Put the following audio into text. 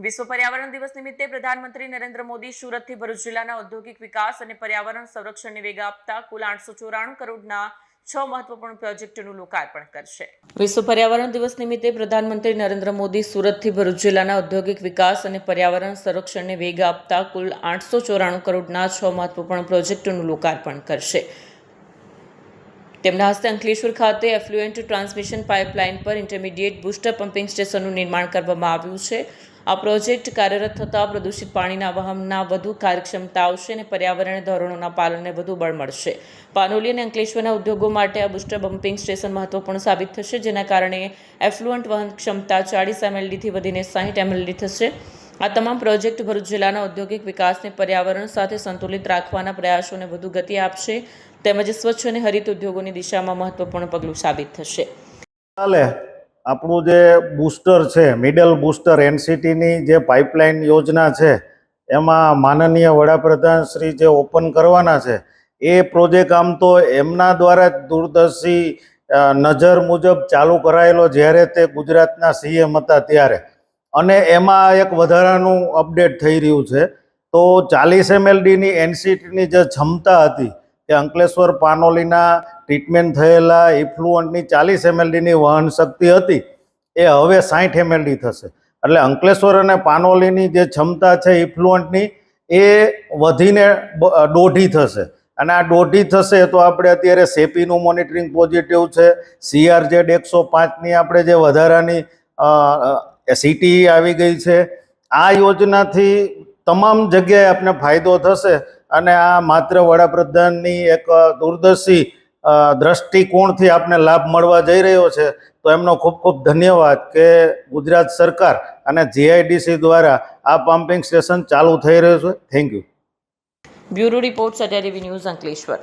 વિશ્વ પર્યાવરણ દિવસ નિમિત્તે પ્રધાનમંત્રી નરેન્દ્ર મોદી સુરતથી ભરૂચ જિલ્લાના ઔદ્યોગિક વિકાસ અને પર્યાવરણ સંરક્ષણને વેગ આપતા કુલ 894 કરોડના 6 મહત્વપૂર્ણ પ્રોજેક્ટોનું લોકાર્પણ કરશે। વિશ્વ પર્યાવરણ દિવસ નિમિત્તે પ્રધાનમંત્રી નરેન્દ્ર મોદી સુરતથી ભરૂચ જિલ્લાના ઔદ્યોગિક વિકાસ અને પર્યાવરણ સંરક્ષણને વેગ આપતા કુલ 894 કરોડના 6 મહત્વપૂર્ણ પ્રોજેક્ટોનું લોકાર્પણ કરશે। તેમના હસ્તે અંકલેશ્વર ખાતે એફ્લુએન્ટ ટ્રાન્સમિશન પાઇપલાઇન પર ઇન્ટરમીડિયેટ બૂસ્ટર પમ્પિંગ સ્ટેશનનું નિર્માણ કરવામાં આવ્યું છે। આ પ્રોજેક્ટ કાર્યરત થતાં પ્રદૂષિત પાણીના વહનના વધુ કાર્યક્ષમતા આવશે અને પર્યાવરણીય ધોરણોના પાલનને વધુ બળ મળશે। પાનોલી અને અંકલેશ્વરના ઉદ્યોગો માટે આ બૂસ્ટર પમ્પિંગ સ્ટેશન મહત્વપૂર્ણ સાબિત થશે, જેના કારણે એફ્લુઅન્ટ વહન ક્ષમતા 40 mld વધીને 60 mld થશે। આ તમામ પ્રોજેક્ટ ભરૂચ જિલ્લાના ઔદ્યોગિક વિકાસને પર્યાવરણ સાથે સંતુલિત રાખવાના પ્રયાસોને વધુ ગતિ આપશે તેમજ સ્વચ્છ અને હરિત ઉદ્યોગોની દિશામાં મહત્વપૂર્ણ પગલું સાબિત થશે। આપણું જે બૂસ્ટર છે, મિડલ બૂસ્ટર એનસીટીની જે પાઇપલાઇન યોજના છે, એમાં માનનીય વડાપ્રધાન શ્રી જે ઓપન કરવાના છે, એ પ્રોજેક્ટ આમ તો એમના દ્વારા જ દૂરદર્શી નજર મુજબ ચાલુ કરાયેલો જ્યારે તે ગુજરાતના સીએમ હતા ત્યારે, અને એમાં એક વધારાનું અપડેટ થઈ રહ્યું છે। તો 40 mldની એનસીટીની જે ક્ષમતા હતી કે અંકલેશ્વર પાનોલીના ટ્રીટમેન્ટ થયેલા ઇફ્લુઅન્ટની 40 mldની વહન શક્તિ હતી, એ હવે 60 mld થશે। એટલે અંકલેશ્વર અને પાનોલીની જે ક્ષમતા છે ઇફ્લુઅન્ટની, એ વધીને 1.5 થશે। અને આ 1.5 થશે તો આપણે અત્યારે સેપીનું મોનિટરિંગ પોઝિટિવ છે, CRZ 105ની આપણે જે વધારાની સિટી આવી ગઈ છે। આ યોજનાથી તમામ જગ્યાએ આપણે ફાયદો થશે અને આ માત્ર વડાપ્રધાનની એક દૂરદર્શી દ્રષ્ટિકોણથી આપને લાભ મળવા જઈ રહ્યો છે। તો એમનો ખૂબ ખૂબ ધન્યવાદ કે ગુજરાત સરકાર અને GIDC દ્વારા આ પમ્પિંગ સ્ટેશન ચાલુ થઈ રહ્યું છે। Thank you. Bureau report, Satya TV news, Ankleshwar.